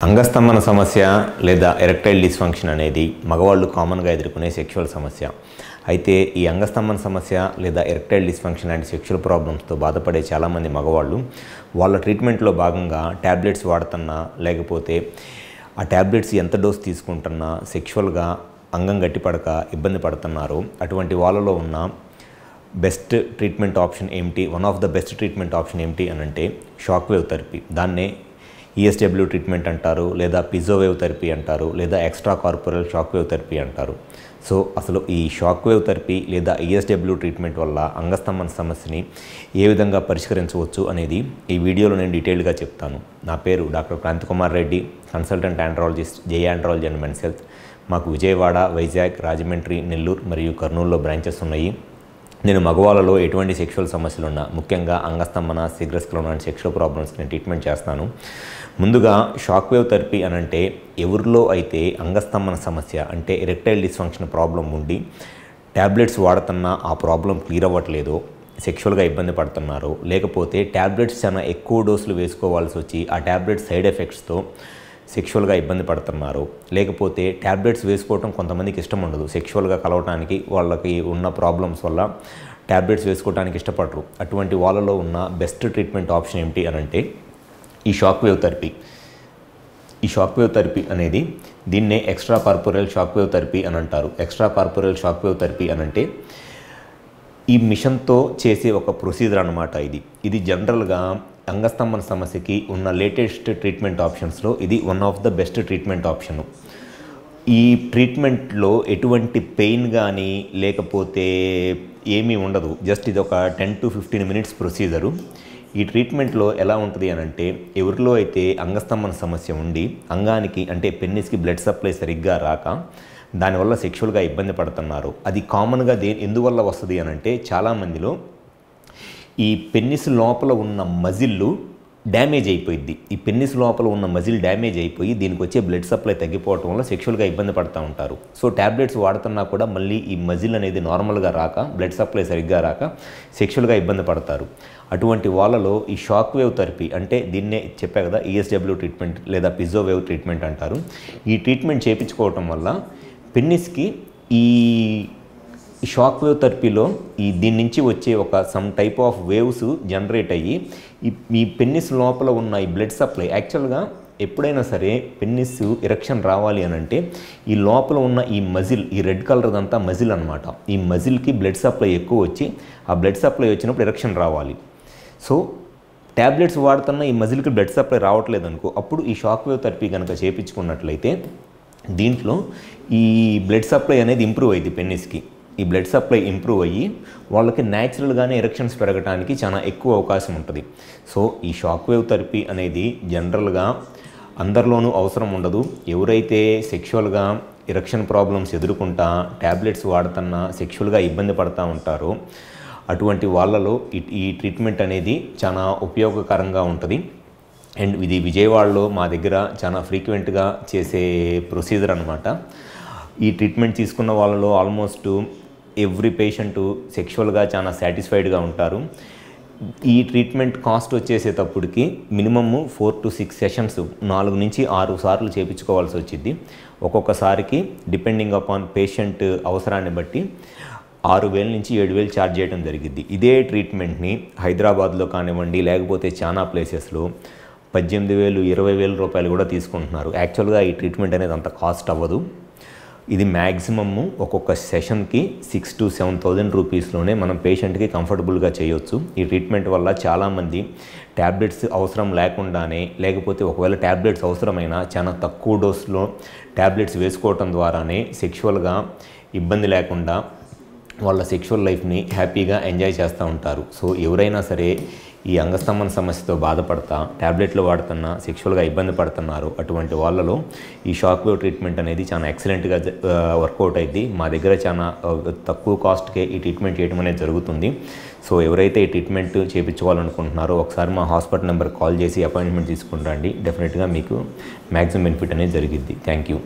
అంగస్తంభన సమస్య లేదా erectile dysfunction అనేది మగవాళ్ళు కామన్గా ఎదుర్కొనే సెక్షువల్ సమస్య. అయితే ఈ అంగస్తంభన సమస్య లేదా ఎరెక్టైల్ డిస్ఫంక్షన్ లాంటి సెక్షువల్ ప్రాబ్లమ్స్తో బాధపడే చాలామంది మగవాళ్ళు వాళ్ళ ట్రీట్మెంట్లో భాగంగా ట్యాబ్లెట్స్ వాడుతున్నా లేకపోతే ఆ ట్యాబ్లెట్స్ ఎంత డోస్ తీసుకుంటున్నా సెక్షువల్గా అంగం గట్టిపడక ఇబ్బంది పడుతున్నారు. అటువంటి వాళ్ళలో ఉన్న బెస్ట్ ట్రీట్మెంట్ ఆప్షన్ ఏమిటి, one of the best treatment option ఏమిటి అని అంటే షాక్ వేవ్ థెరపీ. దాన్నే ESW ట్రీట్మెంట్ అంటారు, లేదా పిజోవేవ్ థెరపీ అంటారు, లేదా extra corporal shock wave therapy అంటారు. సో అసలు ఈ షాక్ వేవ్ థెరపీ లేదా ESW ట్రీట్మెంట్ వల్ల అంగస్తంభన సమస్యని ఏ విధంగా పరిష్కరించవచ్చు అనేది ఈ వీడియోలో నేను డీటెయిల్గా చెప్తాను. నా పేరు doctor Krantikumar Reddy, consultant andrologist, Jaya andrology and men's health. మాకు విజయవాడ, వైజాగ్, రాజమండ్రి, నెల్లూరు మరియు కర్నూలులో బ్రాంచెస్ ఉన్నాయి. నేను మగవాళ్ళలో ఎటువంటి సెక్షువల్ సమస్యలు ఉన్నా, ముఖ్యంగా అంగస్తంభన, సిగ్రస్క్లోన్ అండ్ సెక్షువల్ ప్రాబ్లమ్స్కి నేను ట్రీట్మెంట్ చేస్తాను. ముందుగా షాక్ వేవ్ థెరపీ అని అంటే ఎవరిలో అయితే అంగస్తంభన సమస్య అంటే ఎరెక్టైల్ డిస్ఫంక్షన్ ప్రాబ్లం ఉండి ట్యాబ్లెట్స్ వాడుతున్నా ఆ ప్రాబ్లం క్లియర్ అవ్వట్లేదో, సెక్షువల్గా ఇబ్బంది పడుతున్నారు, లేకపోతే ట్యాబ్లెట్స్ చాలా ఎక్కువ డోసులు వేసుకోవాల్సి వచ్చి ఆ ట్యాబ్లెట్స్ సైడ్ ఎఫెక్ట్స్తో సెక్షువల్గా ఇబ్బంది పడుతున్నారు, లేకపోతే ట్యాబ్లెట్స్ వేసుకోవడం కొంతమందికి ఇష్టం ఉండదు, సెక్షువల్గా కలవటానికి వాళ్ళకి ఉన్న ప్రాబ్లమ్స్ వల్ల ట్యాబ్లెట్స్ వేసుకోవడానికి ఇష్టపడరు. అటువంటి వాళ్ళలో ఉన్న బెస్ట్ ట్రీట్మెంట్ ఆప్షన్ ఏమిటి అని అంటే ఈ షాక్ వేవ్ థెరపీ. ఈ షాక్ వేవ్ థెరపీ అనేది దీన్నే extra corporal shock wave therapy అని అంటారు. Extra corporal shock wave therapy అని అంటే ఈ మిషన్తో చేసే ఒక ప్రొసీజర్ అన్నమాట. ఇది జనరల్గా అంగస్తంభన సమస్యకి ఉన్న లేటెస్ట్ ట్రీట్మెంట్ ఆప్షన్స్లో ఇది one of the best treatment option. ఈ ట్రీట్మెంట్లో ఎటువంటి పెయిన్ కానీ లేకపోతే ఏమీ ఉండదు. జస్ట్ ఇది ఒక 10 to 15 minutes ప్రొసీజరు. ఈ ట్రీట్మెంట్లో ఎలా ఉంటుంది అని అంటే ఎవరిలో అయితే అంగస్తంభన సమస్య ఉండి అంగానికి అంటే పెన్నిస్కి బ్లడ్ సప్లై సరిగ్గా రాక దానివల్ల సెక్షువల్గా ఇబ్బంది పడుతున్నారు. అది కామన్గా ఎందువల్ల వస్తుంది అని అంటే చాలామందిలో ఈ పెన్నిస్ లోపల ఉన్న మజిల్లు డ్యామేజ్ అయిపోయింది. ఈ పెన్నిస్ లోపల ఉన్న మజిల్ డ్యామేజ్ అయిపోయి దీనికి వచ్చే బ్లడ్ సప్లై తగ్గిపోవడం వల్ల సెక్షువల్గా ఇబ్బంది పడుతూ ఉంటారు. సో ట్యాబ్లెట్స్ వాడుతున్నా కూడా మళ్ళీ ఈ మజిల్ అనేది నార్మల్గా రాక, బ్లడ్ సప్లై సరిగ్గా రాక సెక్షువల్గా ఇబ్బంది పడతారు. అటువంటి వాళ్ళలో ఈ షాక్ వేవ్ థెరపీ అంటే దీన్నే చెప్పా కదా, ESW ట్రీట్మెంట్ లేదా పిజోవేవ్ ట్రీట్మెంట్ అంటారు. ఈ ట్రీట్మెంట్ చేయించుకోవటం వల్ల పెన్నిస్కి ఈ షాక్ వేవ్ థెరపీలో దీని నుంచి వచ్చే ఒక some type of waves generate అయ్యి ఈ పెన్నిస్ లోపల ఉన్న ఈ బ్లడ్ సప్లై, యాక్చువల్గా ఎప్పుడైనా సరే పెన్నిస్ ఎరెక్షన్ రావాలి అని అంటే ఈ లోపల ఉన్న ఈ మజిల్, ఈ రెడ్ కలర్ అంతా మజిల్ అనమాట. ఈ మజిల్కి బ్లడ్ సప్లై ఎక్కువ వచ్చి ఆ బ్లడ్ సప్లై వచ్చినప్పుడు ఎరెక్షన్ రావాలి. సో ట్యాబ్లెట్స్ వాడుతున్న ఈ మజిల్కి బ్లడ్ సప్లై రావట్లేదు అనుకో, అప్పుడు ఈ షాక్ వేవ్ థెరపీ కనుక చేయించుకున్నట్లయితే దీంట్లో ఈ బ్లడ్ సప్లై అనేది ఇంప్రూవ్ అయ్యింది పెన్నిస్కి. ఈ బ్లడ్ సప్లై ఇంప్రూవ్ అయ్యి వాళ్ళకి న్యాచురల్గానే ఎరెక్షన్స్ పెరగడానికి చాలా ఎక్కువ అవకాశం ఉంటుంది. సో ఈ షాక్ వేవ్ థెరపీ అనేది జనరల్గా అందరిలోనూ అవసరం ఉండదు. ఎవరైతే సెక్షువల్గా ఎరెక్షన్ ప్రాబ్లమ్స్ ఎదుర్కొంటా ట్యాబ్లెట్స్ వాడుతున్నా సెక్షువల్గా ఇబ్బంది పడుతూ ఉంటారో అటువంటి వాళ్ళలో ఈ ట్రీట్మెంట్ అనేది చాలా ఉపయోగకరంగా ఉంటుంది. అండ్ ఇది విజయవాడలో మా దగ్గర చాలా ఫ్రీక్వెంట్గా చేసే ప్రొసీజర్ అనమాట. ఈ ట్రీట్మెంట్ తీసుకున్న వాళ్ళలో ఆల్మోస్ట్ ఎవ్రీ పేషెంట్ సెక్షువల్గా చాలా సాటిస్ఫైడ్గా ఉంటారు. ఈ ట్రీట్మెంట్ కాస్ట్ వచ్చేసేటప్పటికి మినిమమ్ 4 to 6 సెషన్స్ 4 నుంచి 6 సార్లు చేయించుకోవాల్సి వచ్చింది. ఒక్కొక్కసారికి డిపెండింగ్ అపాన్ పేషెంట్ అవసరాన్ని బట్టి 6,000 నుంచి 7,000 ఛార్జ్ చేయడం జరిగింది. ఇదే ట్రీట్మెంట్ని హైదరాబాద్లో కానివ్వండి, లేకపోతే చాలా ప్లేసెస్లో 18,000, 20,000 రూపాయలు కూడా తీసుకుంటున్నారు. యాక్చువల్గా ఈ ట్రీట్మెంట్ అనేది అంత కాస్ట్ అవ్వదు. ఇది మ్యాక్సిమమ్ ఒక్కొక్క సెషన్కి 6,000 to 7,000 రూపీస్లోనే మనం పేషెంట్కి కంఫర్టబుల్గా చేయొచ్చు. ఈ ట్రీట్మెంట్ వల్ల చాలామంది ట్యాబ్లెట్స్ అవసరం లేకుండానే, లేకపోతే ఒకవేళ ట్యాబ్లెట్స్ అవసరమైనా చాలా తక్కువ డోస్లో ట్యాబ్లెట్స్ వేసుకోవటం ద్వారానే సెక్షువల్గా ఇబ్బంది లేకుండా వాళ్ళ సెక్షువల్ లైఫ్ని హ్యాపీగా ఎంజాయ్ చేస్తూ ఉంటారు. సో ఎవరైనా సరే ఈ అంగస్తంభన సమస్యతో బాధపడతా ట్యాబ్లెట్లు వాడుతున్నా సెక్షువల్గా ఇబ్బంది పడుతున్నారు అటువంటి వాళ్ళలో ఈ షాక్ వేవ్ ట్రీట్మెంట్ అనేది చాలా ఎక్సలెంట్గా వర్కౌట్ అయింది. మా దగ్గర చాలా తక్కువ కాస్ట్కే ఈ ట్రీట్మెంట్ చేయడం అనేది జరుగుతుంది. సో ఎవరైతే ఈ ట్రీట్మెంట్ చేయించుకోవాలనుకుంటున్నారో ఒకసారి మా హాస్పిటల్ నెంబర్ కాల్ చేసి అపాయింట్మెంట్ తీసుకుని రండి. డెఫినెట్గా మీకు మ్యాక్సిమం బెనిఫిట్ అనేది జరిగిద్ది. Thank you.